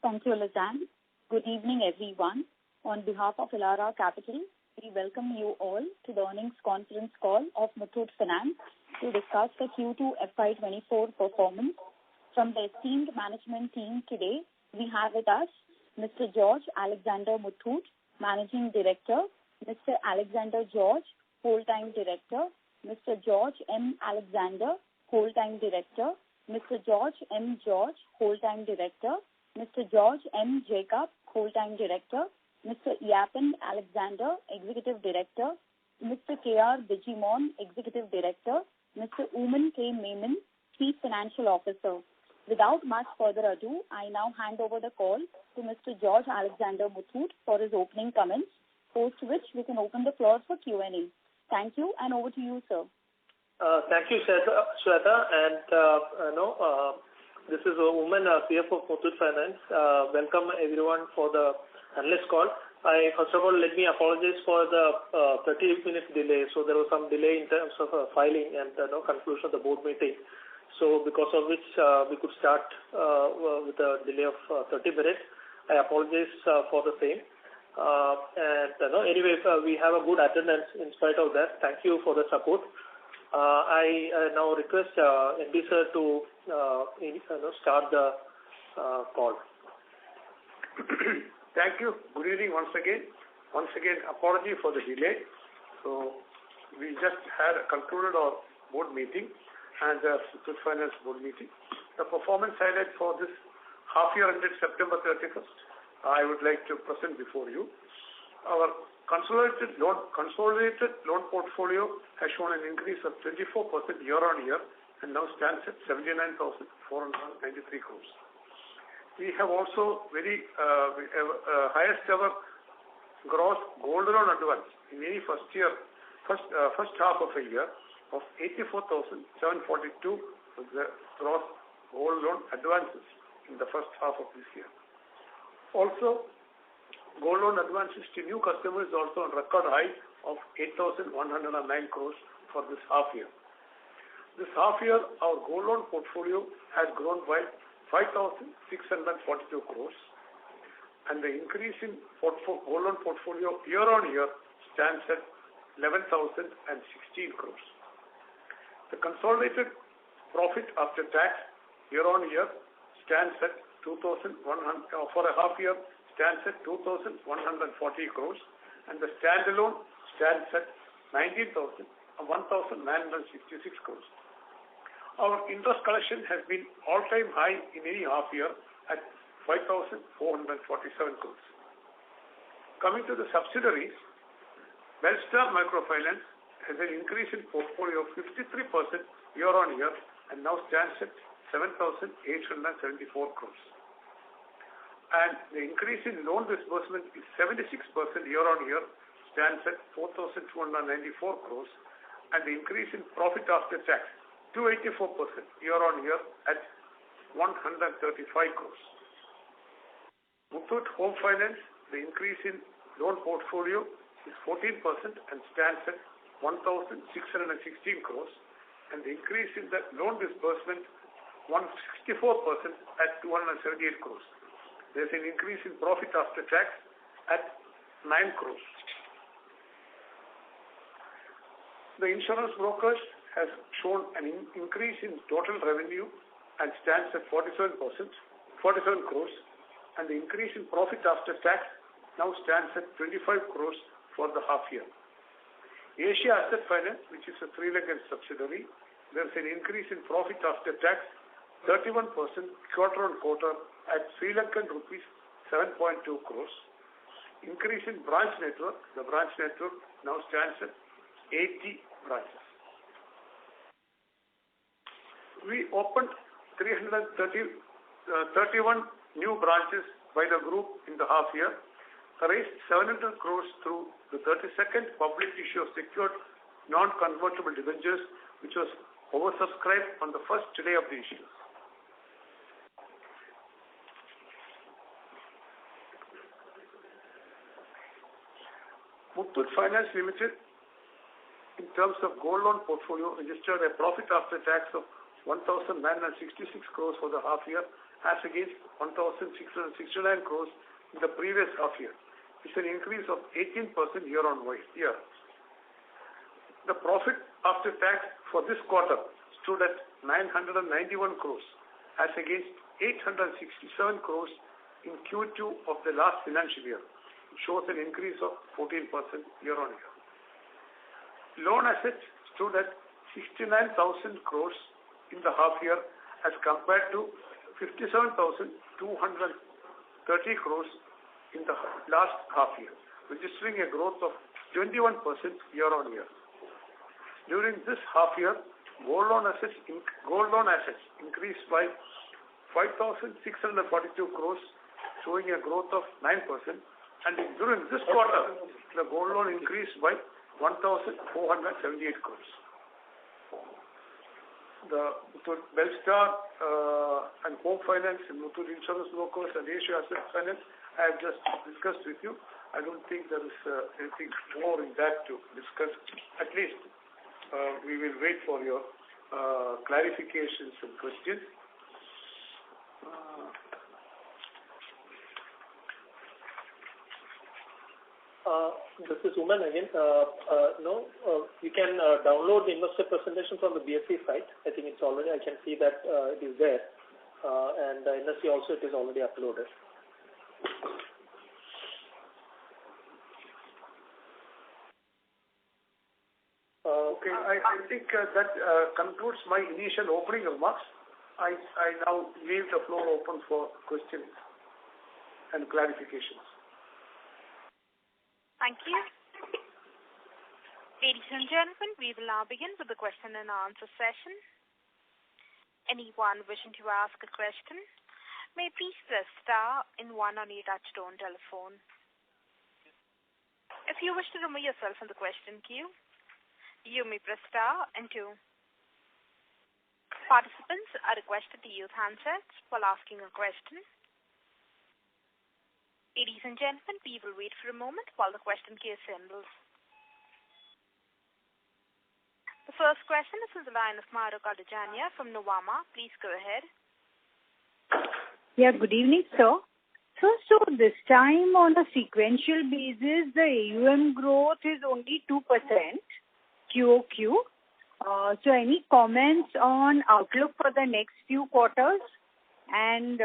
Thank you, Lizanne. Good evening, everyone. On behalf of Elara Capital, we welcome you all to the earnings conference call of Muthoot Finance to discuss the Q2 FY24 performance. From the esteemed management team today, we have with us Mr. George Alexander Muthoot, Managing Director, Mr. Alexander George, Whole-Time Director, Mr. George M. Alexander, Whole-Time Director, Mr. George M. George, Whole-Time Director, Mr. George M. Jacob, Whole-Time Director, Mr. Yapan Alexander, Executive Director, Mr. K.R. Bijimon, Executive Director, Mr. Oomen K. Menon, Chief Financial Officer. Without much further ado, I now hand over the call to Mr. George Alexander Muthoot for his opening comments, post which we can open the floor for Q&A. Thank you, and over to you, sir. Thank you, Shweta, and this is Oomen, CFO of Muthoot Finance. Welcome everyone for the analyst call. First of all, let me apologize for the 30-minute delay. So there was some delay in terms of filing and conclusion of the board meeting. So because of which we could start with a delay of 30 minutes. I apologize for the same. Anyway, we have a good attendance in spite of that. Thank you for the support. I now request MD sir to start the call. Thank you. Good evening once again. Once again, apology for the delay. So we just had concluded our board meeting and the Muthoot Finance board meeting. The performance highlight for this half year ended September 31st, I would like to present before you. Our consolidated loan portfolio has shown an increase of 24% year on year and now stands at 79,493 crores. We have also highest ever gross gold loan advance in any first half of a year of 84,742 was the gross gold loan advances in the first half of this year. Also, gold loan advances to new customers also on record high of 8,109 crores for this half year. This half year, our gold loan portfolio has grown by 5,642 crores, and the increase in gold loan portfolio year on year stands at 11,016 crores. The consolidated profit after tax year on year stands at 2,100 for a half year stands at 2,140 crores, and the standalone stands at 1,966 crores. Our interest collection has been all-time high in any half year at 5,447 crores. Coming to the subsidiaries, Belstar Microfinance has an increase in portfolio of 53% year on year and now stands at 7,874 crores. And the increase in loan disbursement is 76% year on year, stands at 4,294 crores, and the increase in profit after tax 284% year on year at 135 crores. Muthoot Home Finance, the increase in loan portfolio is 14% and stands at 1,616 crores, and the increase in the loan disbursement 164% at 278 crores. There's an increase in profit after tax at 9 crores. The insurance brokers has shown an increase in total revenue and stands at 47 crores, and the increase in profit after tax now stands at 25 crores for the half year. Asia Asset Finance, which is a Sri Lankan subsidiary, there's an increase in profit after tax 31% quarter on quarter at Sri Lankan rupees 7.2 crores. Increase in branch network, the branch network now stands at 80 branches. We opened 331 new branches by the group in the half year, raised 700 crores through the 32nd public issue of secured non-convertible debentures, which was oversubscribed on the first day of the issue. Muthoot Finance Limited, in terms of gold loan portfolio, registered a profit after tax of 1,966 crores for the half year as against 1,669 crores in the previous half year. It's an increase of 18% year-on-year. The profit after tax for this quarter stood at 991 crores as against 867 crores in Q2 of the last financial year. It shows an increase of 14% year-on-year. Loan assets stood at 69,000 crores in the half year as compared to 57,230 crores in the last half year, registering a growth of 21% year-on-year. During this half year, gold loan assets increased by 5,642 crores, showing a growth of 9%. And during this quarter, the gold loan increased by 1,478 crores. The Muthoot Belstar and Home Finance and Muthoot Insurance Brokers and Asia Asset Finance I have just discussed with you. I don't think there is anything more in that to discuss. At least we will wait for your clarifications and questions. This is Uman again. You can download the investor presentation from the BSE site. I think it's already, I can see that it is there. And NSE also it is already uploaded. Okay, I think that concludes my initial opening remarks. I now leave the floor open for questions and clarifications. Thank you. Ladies and gentlemen, we will now begin with the question and answer session. Anyone wishing to ask a question may please press star and 1 on your touchtone telephone. If you wish to remove yourself from the question queue, you may press star and 2. Participants are requested to use handsets while asking a question. Ladies and gentlemen, we will wait for a moment while the question queue assembles. The first question is from the line of Mahrukh Adajania from Nuvama. Please go ahead. Yeah, good evening, sir. So this time on a sequential basis, the AUM growth is only 2% QOQ. So any comments on outlook for the next few quarters? And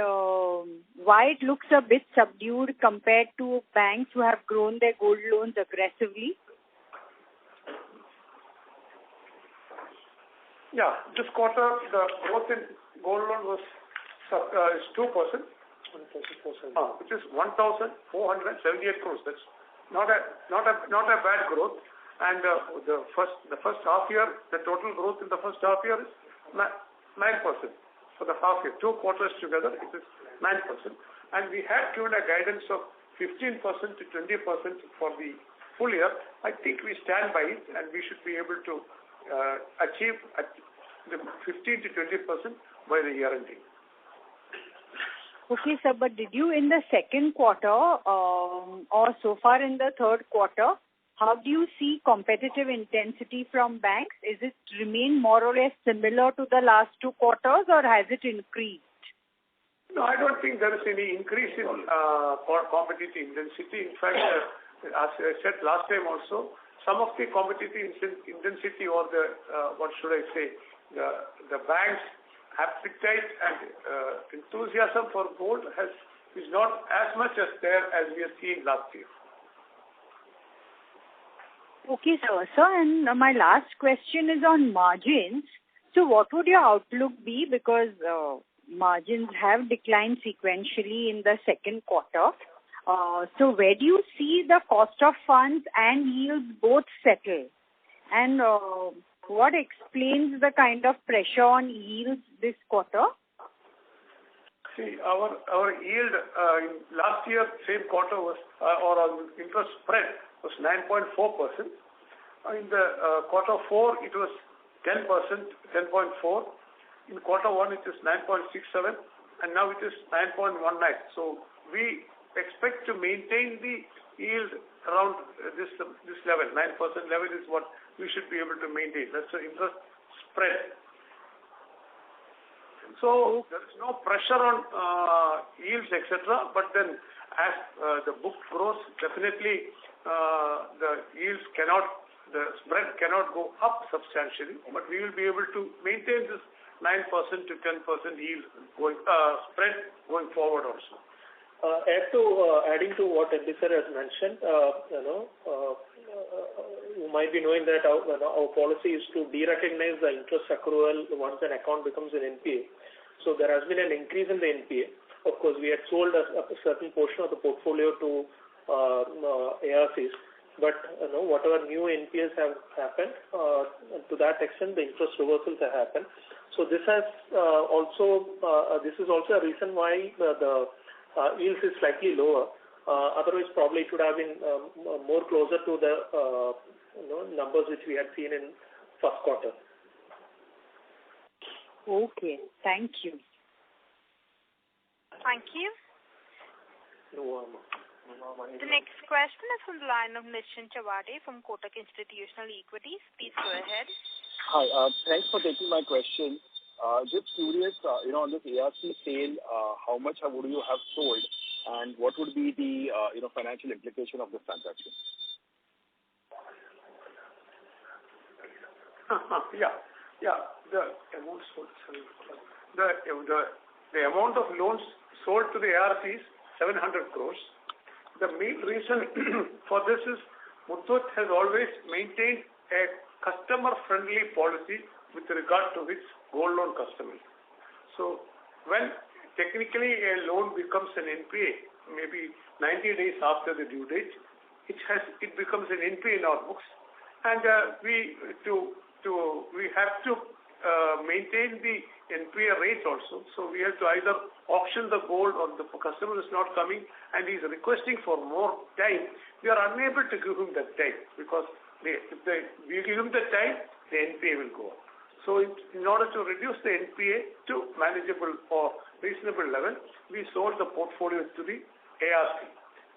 why it looks a bit subdued compared to banks who have grown their gold loans aggressively? Yeah, this quarter the growth in gold loan was is 2%, which is 1,478 crores. That's not a bad growth. And the first half year, the total growth in the first half year is 9%. For the half year, 2 quarters together, it is 9%. And we had given a guidance of 15% to 20% for the full year. I think we stand by it, and we should be able to achieve the 15 to 20% by the year ending. Okay, sir, but did you in the second quarter or so far in the third quarter, how do you see competitive intensity from banks? Is it remain more or less similar to the last 2 quarters or has it increased? No, I don't think there is any increase in competitive intensity. In fact, as I said last time also, some of the competitive intensity or the, the banks' appetite and enthusiasm for gold is not as much as there as we have seen last year. Okay, sir. And my last question is on margins. So what would your outlook be? Because margins have declined sequentially in the second quarter. So where do you see the cost of funds and yields both settle? And what explains the kind of pressure on yields this quarter? See, our yield in last year, same quarter was, or our interest spread was 9.4%. In the quarter 4, it was 10%, 10.4. In quarter 1, it is 9.67, and now it is 9.19. So we expect to maintain the yield around this level. 9% level is what we should be able to maintain. That's the interest spread. So there is no pressure on yields, etc. But then as the book grows, definitely the yields the spread cannot go up substantially, but we will be able to maintain this 9% to 10% yield spread going forward also. Adding to what MD sir has mentioned, you might be knowing that our policy is to de-recognize the interest accrual once an account becomes an NPA. So there has been an increase in the NPA. Of course, we had sold a certain portion of the portfolio to ARCs, but whatever new NPAs have happened, to that extent, the interest reversals have happened. So this has this is also a reason why the yields is slightly lower. Otherwise, probably it should have been more closer to the numbers which we had seen in first quarter. Okay, thank you. Thank you. The next question is from the line of Nischint Chawade from Kotak Institutional Equities. Please go ahead. Hi, thanks for taking my question. Just curious, on this ARC sale, how much would you have sold, and what would be the financial implication of this transaction? The amount sold. The amount of loans sold to the ARC is 700 crores. The main reason for this is Muthoot has always maintained a customer-friendly policy with regard to its gold loan customers. So when technically a loan becomes an NPA, maybe 90 days after the due date, it becomes an NPA in our books, and we have to maintain the NPA rate also. So we have to either auction the gold, or the customer is not coming and he's requesting for more time. We are unable to give him that time, because if we give him the time, the NPA will go up. So in order to reduce the NPA to manageable or reasonable level, we sold the portfolio to the ARC.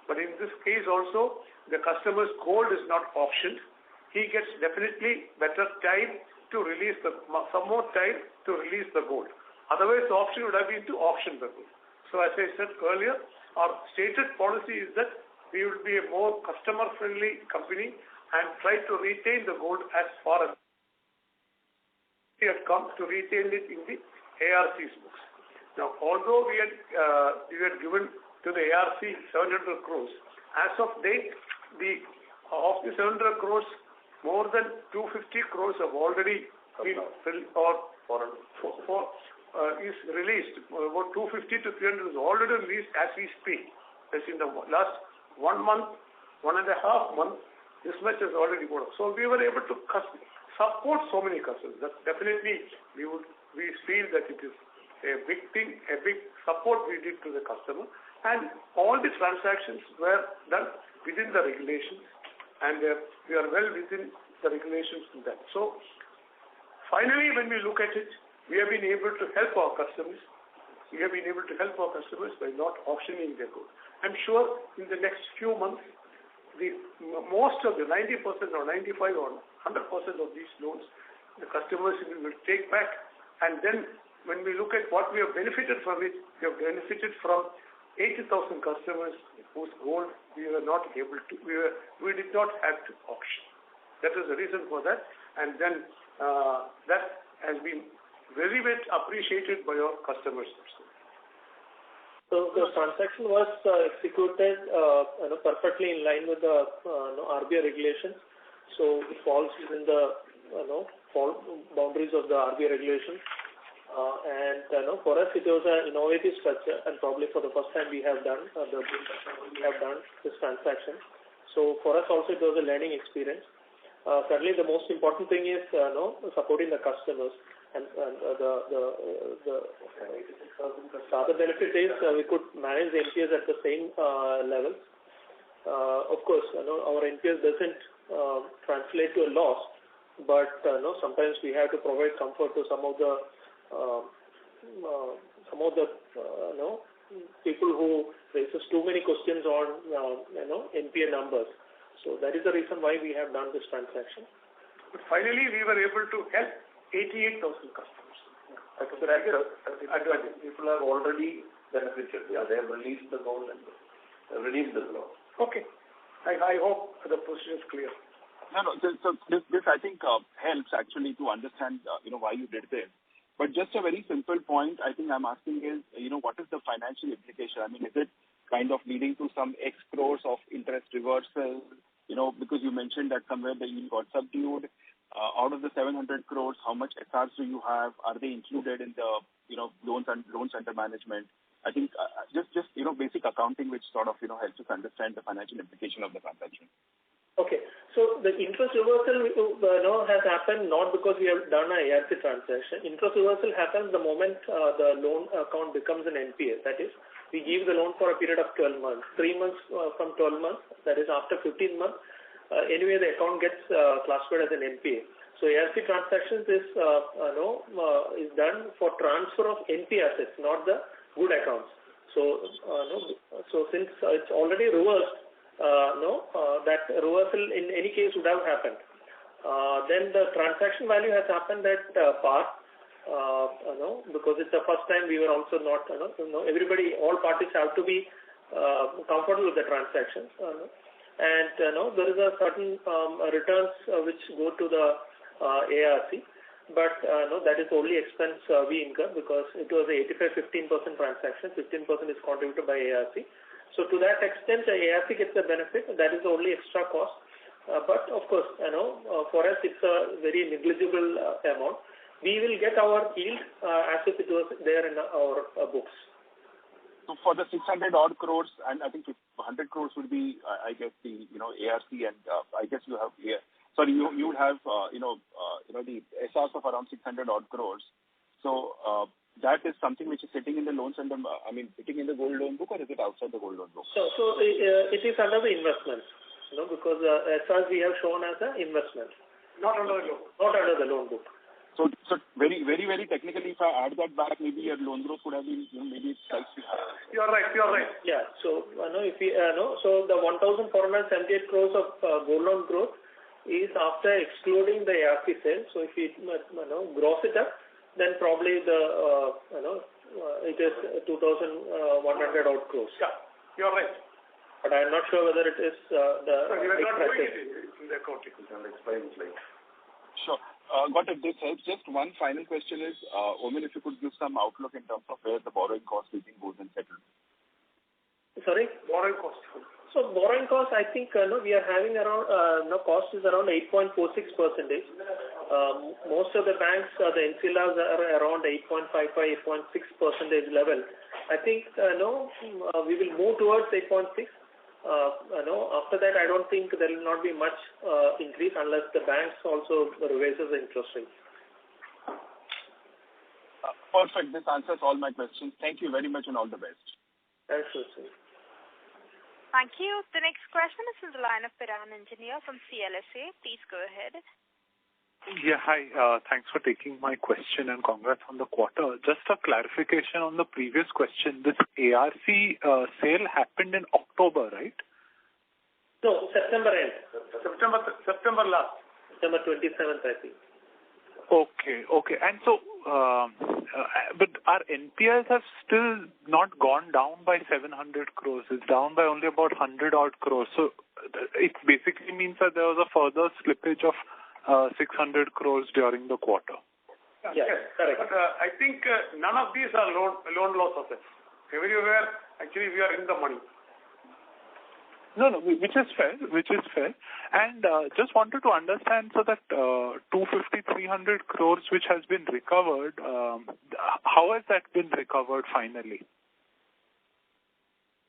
But in this case also, the customer's gold is not auctioned. He gets definitely better time to release some more time to release the gold. Otherwise, the option would have been to auction the gold. So as I said earlier, our stated policy is that we will be a more customer-friendly company and try to retain the gold as far as we have come to retain it in the ARC's books. Now, although we had given to the ARC 700 crores, as of date, of the 700 crores, more than 250 crores have already been is released. About 250 to 300 is already released as we speak. As in the last 1 month, 1.5 months, this much has already gone up. So we were able to support so many customers. That definitely we feel that it is a big thing, a big support we did to the customer, and all the transactions were done within the regulations, and we are well within the regulations in that. So finally, when we look at it, we have been able to help our customers. We have been able to help our customers by not auctioning their gold. I'm sure in the next few months, most of the 90% or 95 or 100% of these loans, the customers will take back. And then when we look at what we have benefited from it, we have benefited from 80,000 customers whose gold we were not able to, we did not have to auction. That is the reason for that. And then that has been very much appreciated by our customers. So the transaction was executed perfectly in line with the RBI regulations. So it falls within the boundaries of the RBI regulations. And for us, it was an innovative structure, and probably for the first time we have done this transaction. So for us also, it was a learning experience. Certainly, the most important thing is supporting the customers, and the other benefit is we could manage the NPAs at the same level. Of course, our NPAs doesn't translate to a loss, but sometimes we have to provide comfort to some of the people who raises too many questions on NPA numbers. So that is the reason why we have done this transaction. But finally, we were able to help 88,000 customers. People have already benefited. Yeah, they have released the gold and redeemed the gold. Okay. I hope the position is clear. No. So this I think helps actually to understand why you did this. But just a very simple point I think I'm asking is what is the financial implication? I mean, is it kind of leading to some X crores of interest reversal? Because you mentioned that somewhere the yield got subdued. Out of the 700 crores, how much SRs do you have? Are they included in the loans under management? I think just basic accounting, which sort of helps us understand the financial implication of the transaction. Okay. So the interest reversal has happened not because we have done a ARC transaction. Interest reversal happens the moment the loan account becomes an NPA. That is, we give the loan for a period of 12 months. 3 months from 12 months, that is after 15 months, anyway the account gets classified as an NPA. So ARC transactions is done for transfer of NPA assets, not the good accounts. So since it's already reversed, that reversal in any case would have happened. Then the transaction value has happened at par, because it's the first time we were also not, all parties have to be comfortable with the transactions. And there is a certain returns which go to the ARC, but that is only expense we incur because it was a 85-15% transaction. 15% is contributed by ARC. So to that extent, the ARC gets the benefit. That is the only extra cost. But of course, for us it's a very negligible amount. We will get our yield as if it was there in our books. So for the 600 odd crores, and I think 100 crores would be, I guess, the ARC, and I guess you have you would have the SRs of around 600 odd crores. So that is something which is sitting in the loans and sitting in the gold loan book, or is it outside the gold loan book? So it is under the investments, because SRs we have shown as an investment, not under the loan book. So very, very, very technically, if I add that back, maybe your loan growth would have been maybe slightly higher. You're right. Yeah. So if we so the 1,478 crores of gold loan growth is after excluding the ARC sale. So if we gross it up, then probably the it is 2,100 odd crores. Yeah, you're right. But I'm not sure whether it is the. You are not doing it in the accounting. I'll explain it later. Sure. Got it. This helps. Just one final question is, Omin, if you could give some outlook in terms of where the borrowing cost we think goes and settles. Sorry? Borrowing cost. So borrowing cost, I think we are having around cost is around 8.46%. Most of the banks, the NCLRs are around 8.55, 8.6% level. I think we will move towards 8.6. After that, I don't think there will not be much increase unless the banks also raises the interest rates. Perfect. This answers all my questions. Thank you very much and all the best. Thanks, Susan. Thank you. The next question is from the line of Piran Engineer from CLSA. Please go ahead. Yeah, hi. Thanks for taking my question and congrats on the quarter. Just a clarification on the previous question. This ARC sale happened in October, right? No, September end. September last. September 27th, I think. Okay. And so, but our NPLs have still not gone down by 700 crores. It's down by only about 100 odd crores. So it basically means that there was a further slippage of 600 crores during the quarter. Yes, correct. But I think none of these are loan loss assets. Everywhere, actually, we are in the money. No, which is fair. And just wanted to understand, so that 250-300 crores which has been recovered, how has that been recovered finally?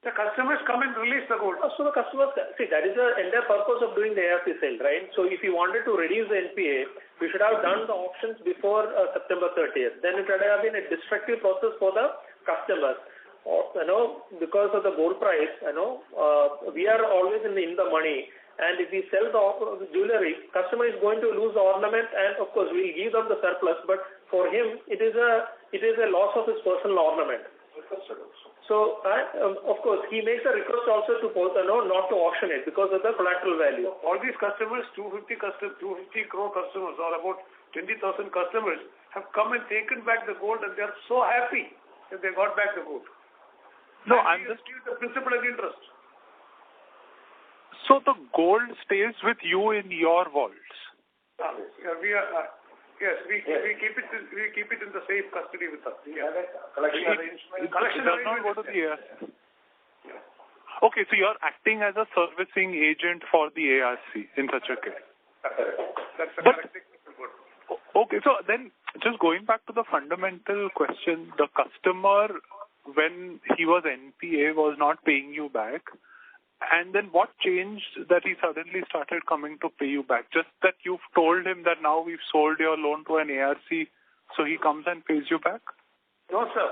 The customers come and release the gold. So the customers, see, that is the entire purpose of doing the ARC sale, right? So if you wanted to reduce the NPA, we should have done the auctions before September 30th. Then it would have been a destructive process for the customers. Because of the gold price, we are always in the money. And if we sell the jewelry, customer is going to lose the ornament, and of course we'll give them the surplus. But for him, it is a loss of his personal ornament. So, of course, he makes a request also to not to auction it because of the collateral value. All these customers, 250 crore customers, or about 20,000 customers, have come and taken back the gold, and they are so happy that they got back the gold. No, and I'm we just... the principal and interest. So the gold stays with you in your vaults? Yes, we keep it in the safe custody with us. Collection arrangement. Collection does not go to the ARC. Yeah. Okay, so you're acting as a servicing agent for the ARC in such a case. That's the correct technical word. Okay, so then just going back to the fundamental question, the customer, when he was NPA, was not paying you back. And then what changed that he suddenly started coming to pay you back? Just that you've told him that now we've sold your loan to an ARC, so he comes and pays you back? No, sir.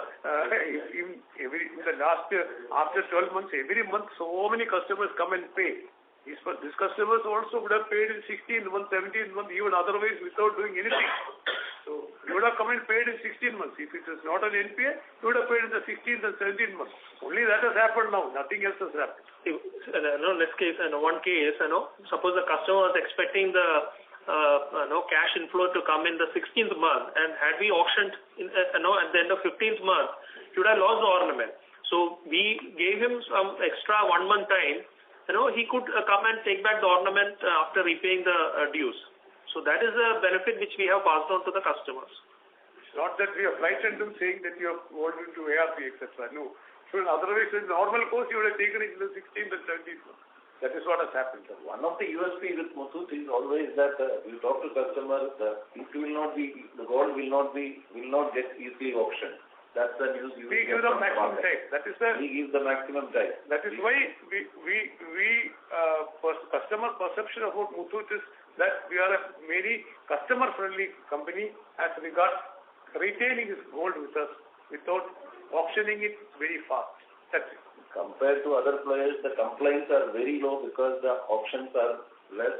In the last year, after 12 months, every month, so many customers come and pay. These customers also would have paid in 16th month, 17th month, even otherwise without doing anything. So, you would have come and paid in 16 months. If it is not an NPA, you would have paid in the 16th and 17th month. Only that has happened now. Nothing else has happened. One case, suppose the customer was expecting the cash inflow to come in the 16th month, and had we auctioned at the end of 15th month, he would have lost the ornament. So we gave him some extra 1 month time. He could come and take back the ornament after repaying the dues. So that is the benefit which we have passed on to the customers. It's not that we have frightened them saying that you have sold into ARP, etc. No. So otherwise, in normal course, you would have taken it in the 16th and 17th month. That is what has happened. One of the USP with Muthoot is always that you talk to customers, the gold will not get easily auctioned. That's the news. We give the maximum time. We give the maximum time. That is why customer perception about Muthoot is that we are a very customer-friendly company as regards retaining his gold with us without auctioning it very fast. That's it. Compared to other players, the complaints are very low because the auctions are less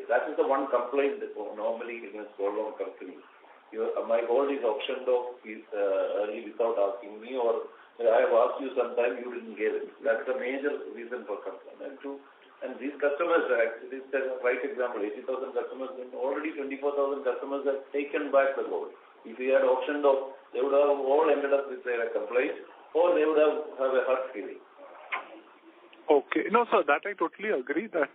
that is the one complaint that normally against gold loan companies. My gold is auctioned off early without asking me, or I have asked you sometime, you didn't get it. That's the major reason for complaint. And these customers, actually, this is a right example, 80,000 customers, already 24,000 customers have taken back the gold. If we had auctioned off, they would have all ended up with their complaints, or they would have a hurt feeling. Okay. No, sir, that I totally agree that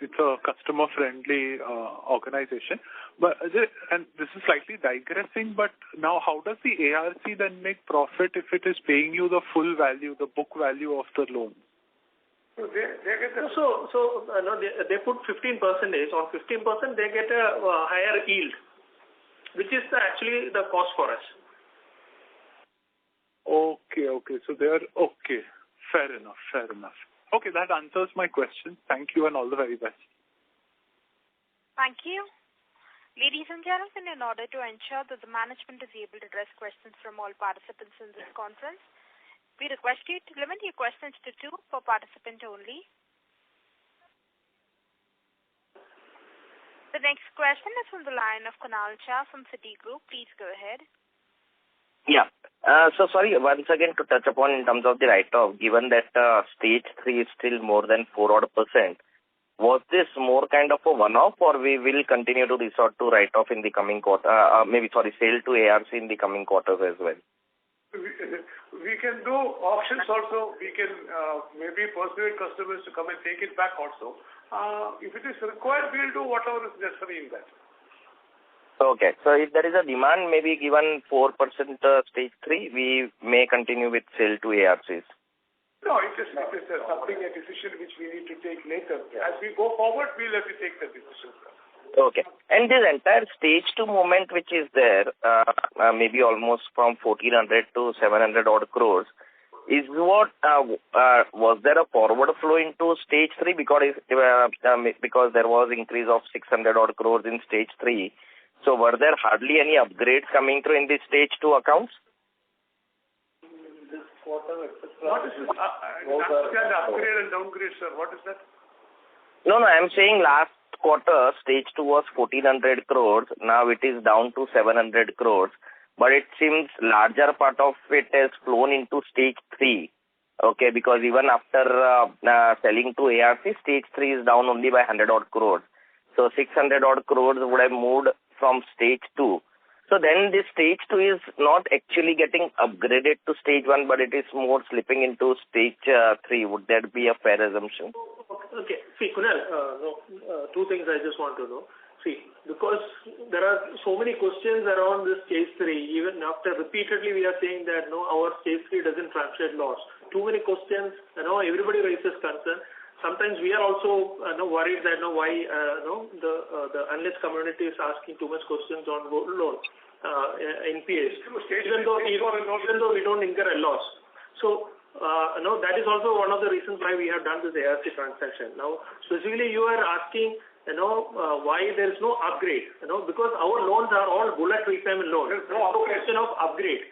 it's a customer-friendly organization. But and this is slightly digressing, but now how does the ARC then make profit if it is paying you the full value, the book value of the loan? So they get they put 15%. On 15%, they get a higher yield, which is actually the cost for us. Okay. So they are okay. Fair enough. Okay, that answers my question. Thank you and all the very best. Thank you. Ladies and gentlemen, in order to ensure that the management is able to address questions from all participants in this conference, we request you to limit your questions to 2 per participant only. The next question is from the line of Concall from Citigroup. Please go ahead. Yeah. So sorry, once again to touch upon in terms of the write-off, given that stage 3 is still more than 4%, was this more kind of a one-off, or we will continue to resort to write-off in the coming quarter, sale to ARC in the coming quarters as well? We can do auctions also. We can maybe persuade customers to come and take it back also. If it is required, we will do whatever is necessary in that. Okay. So if there is a demand, maybe given 4% stage 3, we may continue with sale to ARCs. No, it is something, a decision which we need to take later. As we go forward, we'll have to take that decision. Okay. And this entire stage 2 movement which is there, maybe almost from 1,400 to 700 odd crores, is what, was there a forward flow into stage 3 because there was increase of 600 odd crores in stage 3. So were there hardly any upgrades coming through in the stage 2 accounts? This quarter, what is this? Upgrade and downgrade, sir. What is that? No, I'm saying last quarter, stage 2 was 1,400 crores. Now it is down to 700 crores. But it seems larger part of it has flown into stage 3. Okay, because even after selling to ARC, stage 3 is down only by 100 odd crores. So 600 odd crores would have moved from stage 2. So then this stage 2 is not actually getting upgraded to stage 1, but it is more slipping into stage 3. Would that be a fair assumption? Okay. See, Kunal, two things I just want to know. See, because there are so many questions around this stage 3, even after repeatedly we are saying that our stage 3 doesn't translate loss. Too many questions, everybody raises concern. Sometimes we are also worried that why the analyst community is asking too much questions on gold loan, NPAs, even though we don't incur a loss. So that is also one of the reasons why we have done this ARC transaction. Now, specifically you are asking why there is no upgrade, because our loans are all bullet repayment loans. There is no question of upgrade.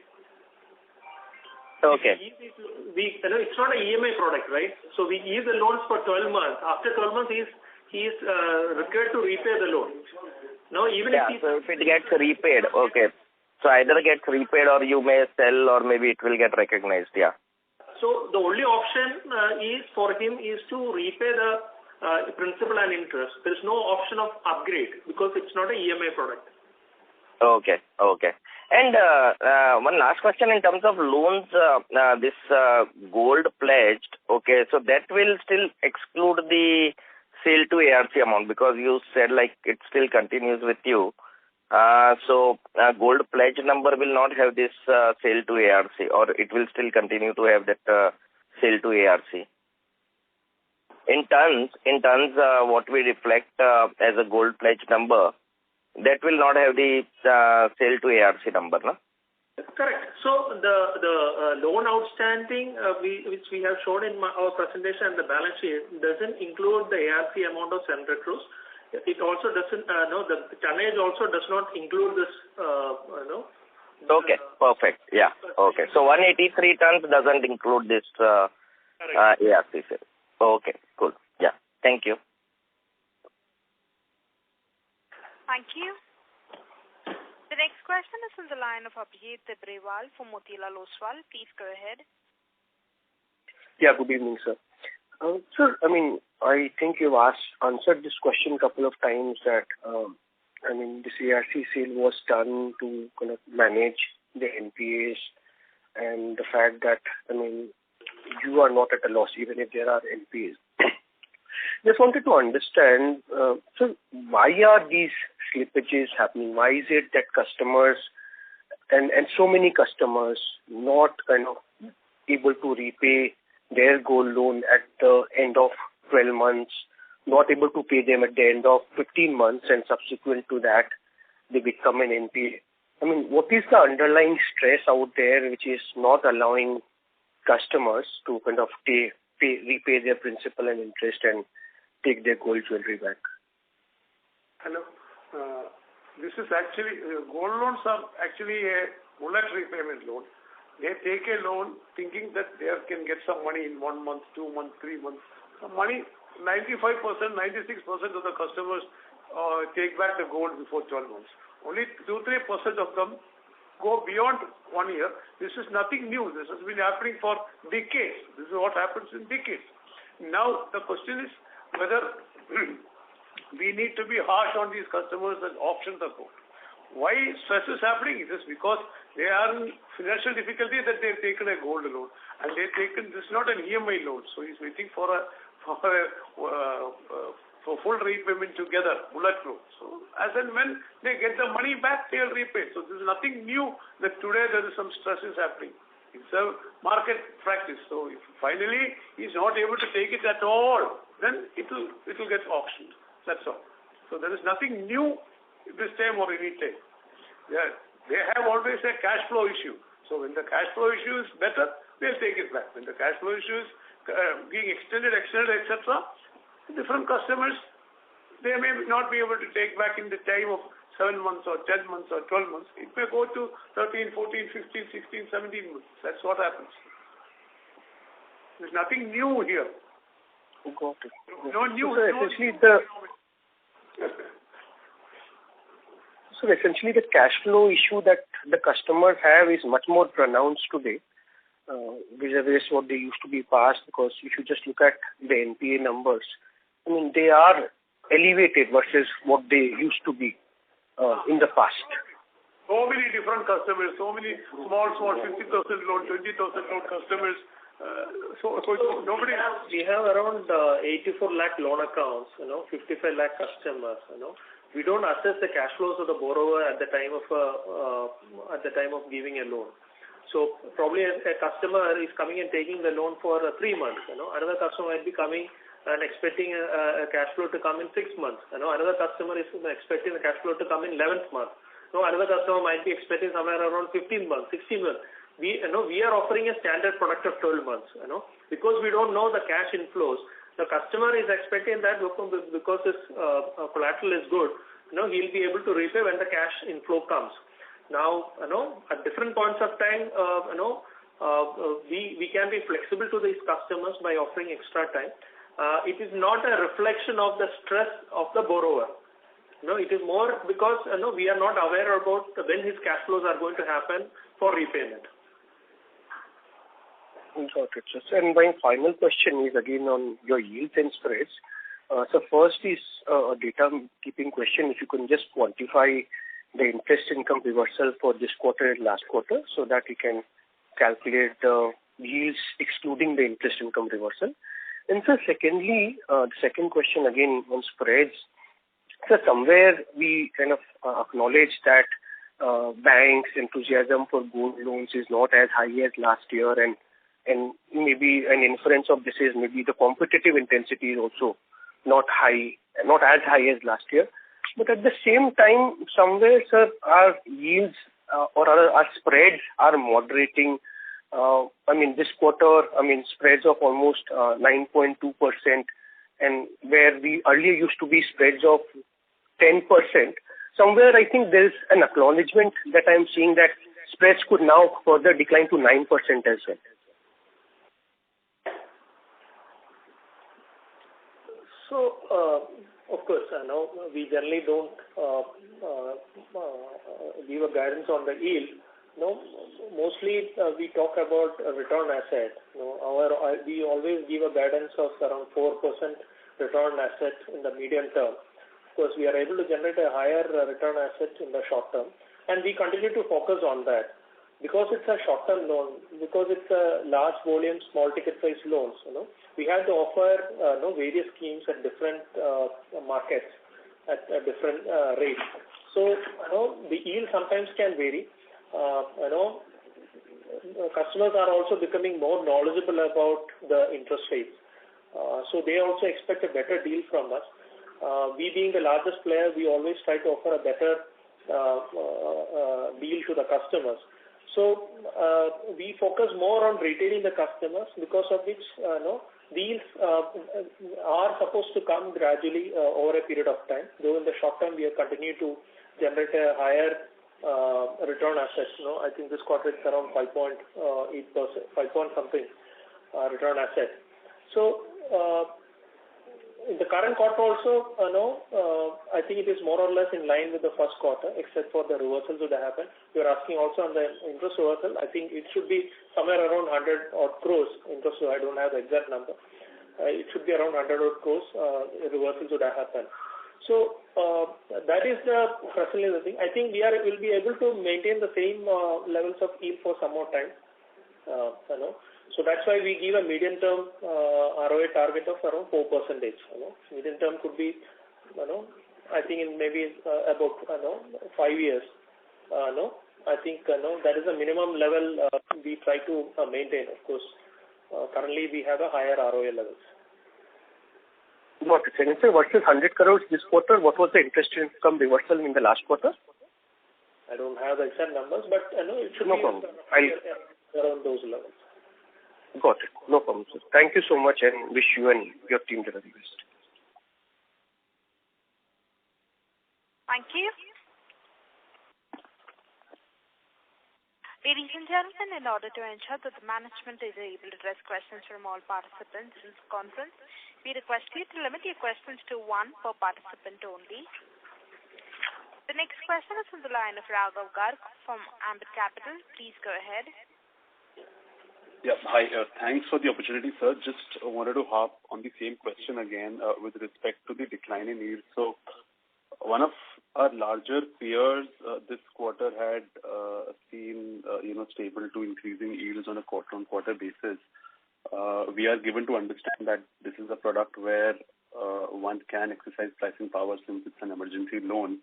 Okay. It's not an EMI product, right? So we give the loans for 12 months. After 12 months, he is required to repay the loan. Now, even so if it gets repaid, okay. So either gets repaid or you may sell or maybe it will get recognized, yeah. So the only option is for him is to repay the principal and interest. There is no option of upgrade because it's not an EMI product. Okay. And one last question in terms of loans, this gold pledged, okay, so that will still exclude the sale to ARC amount because you said like it still continues with you. So gold pledge number will not have this sale to ARC, or it will still continue to have that sale to ARC. In tons, what we reflect as a gold pledge number, that will not have the sale to ARC number, no? Correct. So the loan outstanding which we have shown in our presentation and the balance sheet doesn't include the ARC amount of 700 crores. It also doesn't. The tonnage also does not include this. Okay, perfect. Yeah. Okay. So 183 tons doesn't include this ARC sale. Okay, cool. Yeah. Thank you. Thank you. The next question is on the line of Abhijit Tibrewal from Motilal Oswal. Please go ahead. Yeah, good evening, sir. Sir, I think you've answered this question a couple of times that, this ARC sale was done to kind of manage the NPAs and the fact that, you are not at a loss even if there are NPAs. Just wanted to understand, so why are these slippages happening? Why is it that customers and so many customers not able to repay their gold loan at the end of 12 months, not able to pay them at the end of 15 months, and subsequent to that, they become an NPA? What is the underlying stress out there which is not allowing customers to repay their principal and interest and take their gold jewelry back? Hello. This is actually, gold loans are actually a bullet repayment loan. They take a loan thinking that they can get some money in 1 month, 2 months, 3 months. Some money, 95%, 96% of the customers take back the gold before 12 months. Only 2-3% of them go beyond 1 year. This is nothing new. This has been happening for decades. This is what happens in decades. Now, the question is whether we need to be harsh on these customers and auction the gold. Why stress is happening? It is because they are in financial difficulty that they've taken a gold loan, and they've taken, this is not an EMI loan, so he's waiting for full repayment together, bullet loan. So as and when they get the money back, they'll repay. So this is nothing new that today there is some stress is happening. It's a market practice. So if finally he's not able to take it at all, then it will get auctioned. That's all. So there is nothing new this time or any time. They have always a cash flow issue. So when the cash flow issue is better, they'll take it back. When the cash flow issue is being extended, etc., different customers, they may not be able to take back in the time of 7 months or 10 months or 12 months. It may go to 13, 14, 15, 16, 17 months. That's what happens. There's nothing new here. Got it. No new. So essentially the cash flow issue that the customers have is much more pronounced today vis-a-vis what they used to be past, because if you just look at the NPA numbers, they are elevated versus what they used to be in the past. So many different customers, so many small 50,000 loan, 20,000 loan customers. Nobody. We have around 84 lakh loan accounts, 55 lakh customers, We don't assess the cash flows of the borrower at the time of giving a loan. So probably a customer is coming and taking the loan for 3 months. Another customer might be coming and expecting a cash flow to come in 6 months. Another customer is expecting the cash flow to come in 11th month. Another customer might be expecting somewhere around 15 months, 16 months. We are offering a standard product of 12 months. Because we don't know the cash inflows. The customer is expecting that because his collateral is good, he'll be able to repay when the cash inflow comes. Now, at different points of time, we can be flexible to these customers by offering extra time. It is not a reflection of the stress of the borrower. It is more because we are not aware about when his cash flows are going to happen for repayment. Got it, sir. And my final question is again on your yields and spreads. So first is a data keeping question. If you can just quantify the interest income reversal for this quarter and last quarter so that we can calculate the yields excluding the interest income reversal. And so secondly, the second question again on spreads. So somewhere we kind of acknowledge that banks' enthusiasm for gold loans is not as high as last year, and maybe an inference of this is maybe the competitive intensity is also not as high as last year. But at the same time, somewhere, sir, our yields or our spreads are moderating. This quarter, spreads of almost 9.2%, and where we earlier used to be spreads of 10%. Somewhere, I think there is an acknowledgement that I am seeing that spreads could now further decline to 9% as well. So, of course, we generally don't give a guidance on the yield. Mostly we talk about return asset. We always give a guidance of around 4% return asset in the medium term. Of course, we are able to generate a higher return asset in the short term, and we continue to focus on that. Because it's a short-term loan, because it's a large volume, small ticket size loans, we have to offer various schemes at different markets at different rates. So, the yield sometimes can vary. Customers are also becoming more knowledgeable about the interest rates. So they also expect a better deal from us. We being the largest player, we always try to offer a better deal to the customers. So we focus more on retaining the customers, because of which deals are supposed to come gradually over a period of time. Though in the short term we have continued to generate a higher return assets. I think this quarter it's around 5.8%, 5 point something return asset. So in the current quarter also, I think it is more or less in line with the first quarter, except for the reversals that happened. You are asking also on the interest reversal. I think it should be somewhere around 100 odd crores interest. I don't have the exact number. It should be around 100 odd crores reversals would have happened. So that is the personally the thing. I think will be able to maintain the same levels of yield for some more time. So that's why we give a medium-term ROA target of around 4%. Medium-term could be, I think in maybe about 5 years. I think that is the minimum level we try to maintain. Of course, currently we have a higher ROA levels. Got it. And sir, versus 100 crores this quarter, what was the interest income reversal in the last quarter? I don't have the exact numbers, but it should be around those levels. Got it. No problem, sir. Thank you so much, and wish you and your team the very best. Thank you. Ladies and gentlemen, in order to ensure that the management is able to address questions from all participants in this conference, we request you to limit your questions to one per participant only. The next question is from the line of Raghav Garg from Ambit Capital. Please go ahead. Yeah, hi. Thanks for the opportunity, sir. Just wanted to harp on the same question again with respect to the decline in yield. So, one of our larger peers this quarter had seen, stable to increasing yields on a quarter-on-quarter basis. We are given to understand that this is a product where one can exercise pricing power since it's an emergency loan.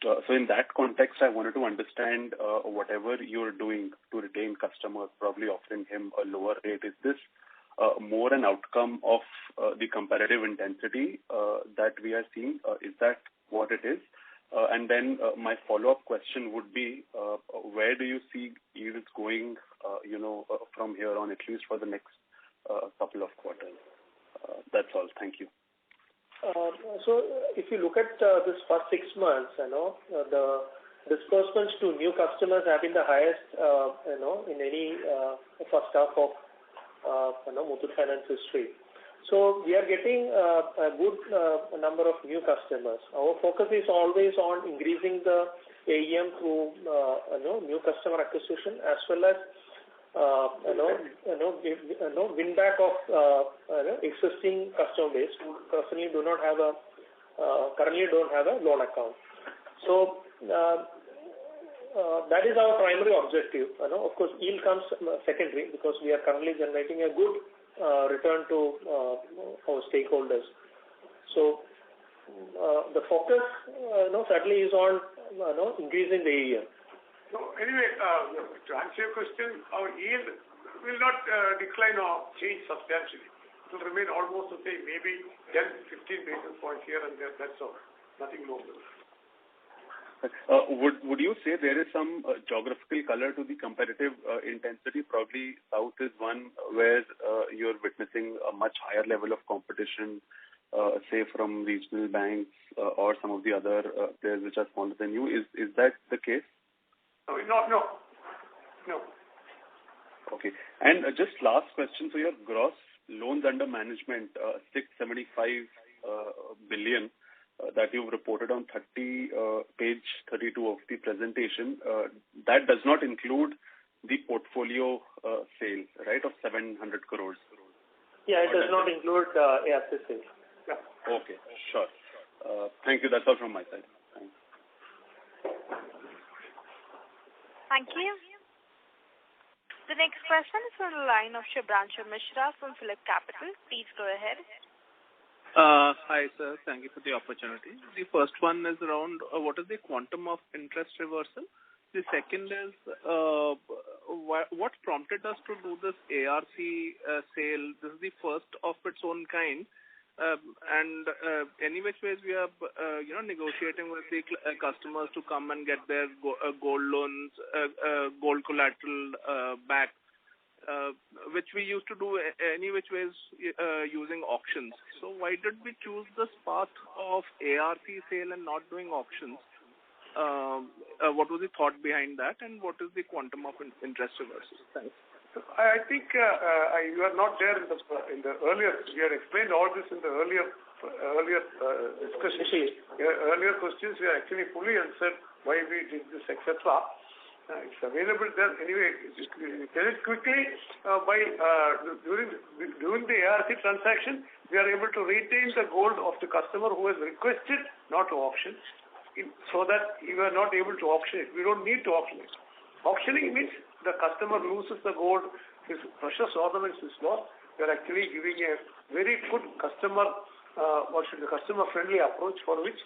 So in that context, I wanted to understand whatever you're doing to retain customers, probably offering him a lower rate. Is this more an outcome of the competitive intensity that we are seeing? Is that what it is? And then my follow-up question would be, where do you see yields going, from here on, at least for the next couple of quarters? That's all. Thank you. So if you look at this first 6 months, the disbursements to new customers have been the highest, in any first half of Muthoot Finance history. So we are getting a good number of new customers. Our focus is always on increasing the AUM through new customer acquisition, as well as win back of existing customer base who currently don't have a loan account. So that is our primary objective. Of course, yield comes secondary, because we are currently generating a good return to our stakeholders. So the focus certainly is on increasing the AUM. So anyway, to answer your question, our yield will not decline or change substantially. It will remain almost the same, maybe 10-15 basis points here and there. That's all. Nothing more. Would you say there is some geographical color to the competitive intensity? Probably South is one where you're witnessing a much higher level of competition, say from regional banks or some of the other players which are smaller than you. Is that the case? No. Okay. And just last question. So your gross loans under management, 675 billion, that you've reported on page 32 of the presentation, that does not include the portfolio sale, right, of 700 crores? Yeah, it does not include ARC sale. Yeah. Okay, sure. Thank you. That's all from my side. Thanks. Thank you. The next question is from the line of Shubhranshu Mishra from PhillipCapital. Please go ahead. Hi, sir. Thank you for the opportunity. The first one is around what is the quantum of interest reversal? The second is what prompted us to do this ARC sale? This is the first of its own kind. And any which ways we are, negotiating with the customers to come and get their gold loans, gold collateral back, which we used to do any which ways using auctions. So why did we choose this path of ARC sale and not doing auctions? What was the thought behind that, and what is the quantum of interest reversal? Thanks. I think you are not there in the earlier. We had explained all this in the earlier discussion. Earlier questions, we actually fully answered why we did this, etc. It's available there anyway. Tell it quickly. During the ARC transaction, we are able to retain the gold of the customer who has requested not to auction, so that you are not able to auction it. We don't need to auction it. Auctioning means the customer loses the gold, his precious ornaments is lost. We are actually giving a very good customer-friendly approach, for which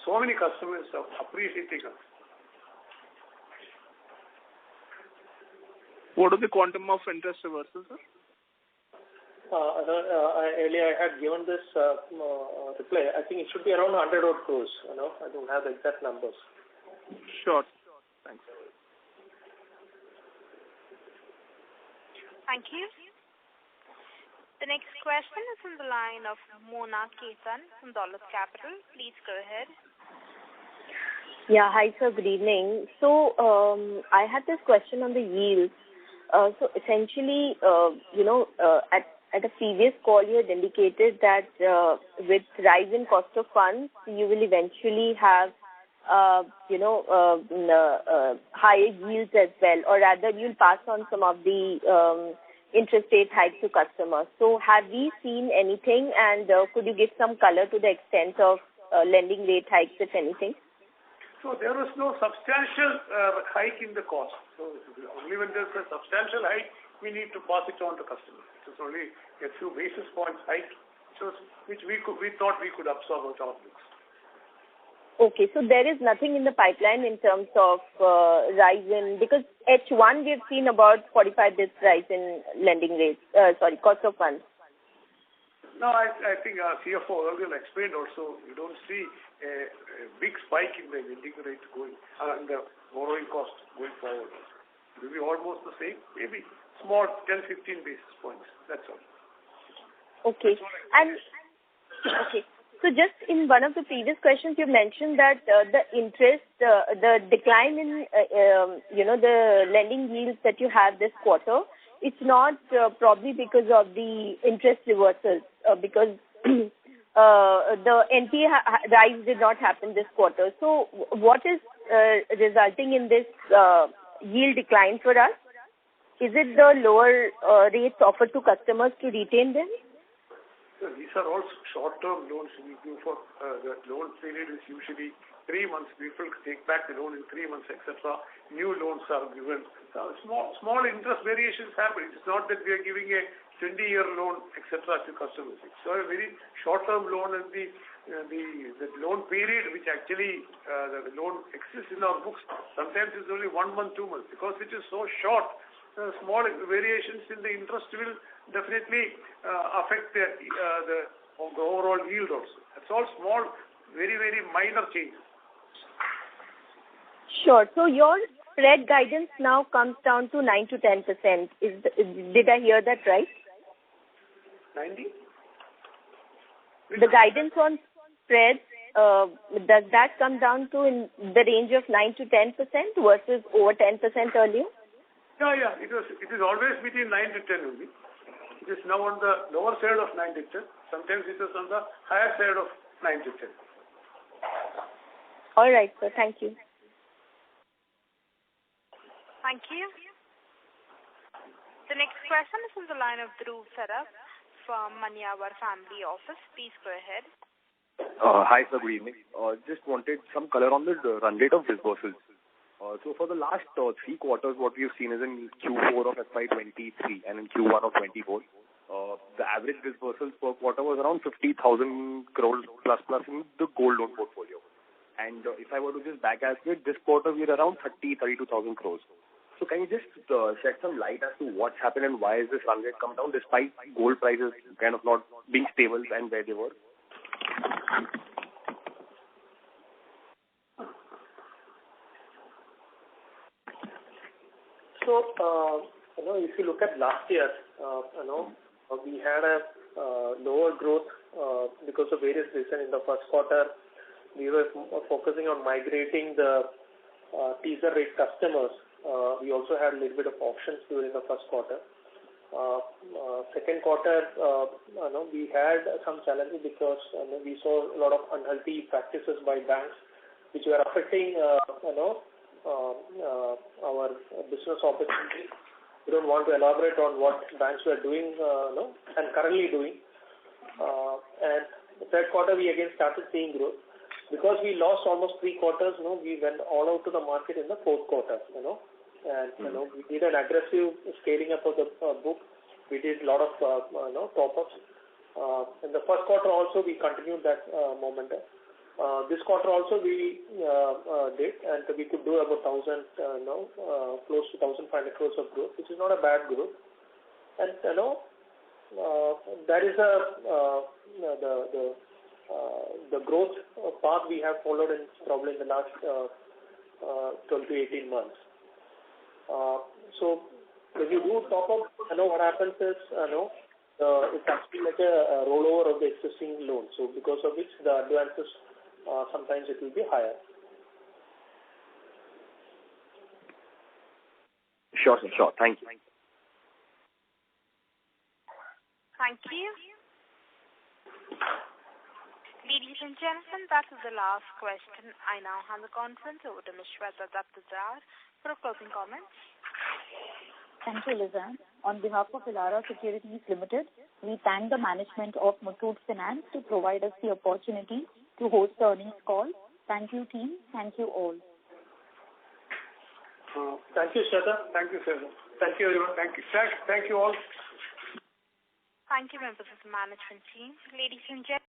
so many customers are appreciating us. What is the quantum of interest reversal, sir? Earlier I had given this reply. I think it should be around 100 odd crores. I don't have the exact numbers. Sure. Thanks. Thank you. The next question is from the line of Mona Ketan from Dolat Capital. Please go ahead. Yeah, hi sir, good evening. So I had this question on the yields. So essentially, at a previous call you had indicated that with rise in cost of funds, you will eventually have higher yields as well, or rather you'll pass on some of the interest rate hikes to customers. So have we seen anything, and could you give some color to the extent of lending rate hikes, if anything? So there was no substantial hike in the cost. So only when there's a substantial hike, we need to pass it on to customers. It was only a few basis points hike, which we thought we could absorb out our books. Okay, so there is nothing in the pipeline in terms of rise in, because H1 we've seen about 45 basis rise in lending rates, cost of funds. No, I think our CFO earlier explained also, you don't see a big spike in the lending rate going, and the borrowing cost going forward. It will be almost the same, maybe small 10-15 basis points, that's all. Okay, okay. So just in one of the previous questions, you mentioned that the decline in, the lending yields that you have this quarter, it's not probably because of the interest reversals, because the NPA rise did not happen this quarter. So what is resulting in this yield decline for us? Is it the lower rates offered to customers to retain them? So these are all short-term loans we do for the loan period is usually 3 months. People take back the loan in 3 months, etc. New loans are given. Small interest variations happen. It's not that we are giving a 20-year loan, etc. to customers. It's a very short-term loan, and the loan period, which actually the loan exists in our books, sometimes it's only 1 month, 2 months. Because it is so short, small variations in the interest will definitely affect the overall yield also. It's all small, very, very minor changes. Sure. So your spread guidance now comes down to 9 to 10%. Did I hear that right? 90? The guidance on spreads, does that come down to in the range of 9 to 10% versus over 10% earlier? Yeah. It is always between 9 to 10 only. It is now on the lower side of 9 to 10. Sometimes it is on the higher side of 9 to 10. All right, sir. Thank you. Thank you. The next question is on the line of Dhruv Saraf from Manyavar Family Office. Please go ahead. Hi, sir. Good evening. Just wanted some color on the run rate of disbursements. So for the last 3 quarters, what we've seen is in Q4 of FY23 and in Q1 of 24, the average disbursements per quarter was around 50,000 crores plus in the gold loan portfolio. And if I were to just back calculate, this quarter we are around 32,000 crores. So can you just shed some light as to what's happened and why is this run rate come down despite gold prices kind of not being stable and where they were? So, if you look at last year, we had a lower growth because of various reasons. In the first quarter, we were focusing on migrating the teaser rate customers. We also had a little bit of options during the first quarter. Second quarter, we had some challenges because we saw a lot of unhealthy practices by banks, which were affecting, our business opportunities. We don't want to elaborate on what banks were doing, and currently doing. And the third quarter, we again started seeing growth. Because we lost almost 3 quarters, we went all out to the market in the fourth quarter, and, we did an aggressive scaling up of the book. We did a lot of, top-ups. In the first quarter also, we continued that momentum. This quarter also we did, and we could do about 1,000, close to 1,500 crores of growth, which is not a bad growth. And that is the growth path we have followed in probably in the last 12 to 18 months. So when you do top up, what happens is, it's actually like a rollover of the existing loan. So because of which the advances sometimes it will be higher. Sure, sir. Sure. Thank you. Thank you. Ladies and gentlemen, that is the last question. I now hand the conference over to Ms. Shweta Daptardar for closing comments. Thank you, Lizanne. On behalf of Elara Securities Limited, we thank the management of Muthoot Finance to provide us the opportunity to host the earnings call. Thank you, team. Thank you all. Thank you, Shweta. Thank you, Shweta. Thank you, everyone. Thank you. Thank you all. Thank you, members of the management team. Ladies and gentlemen.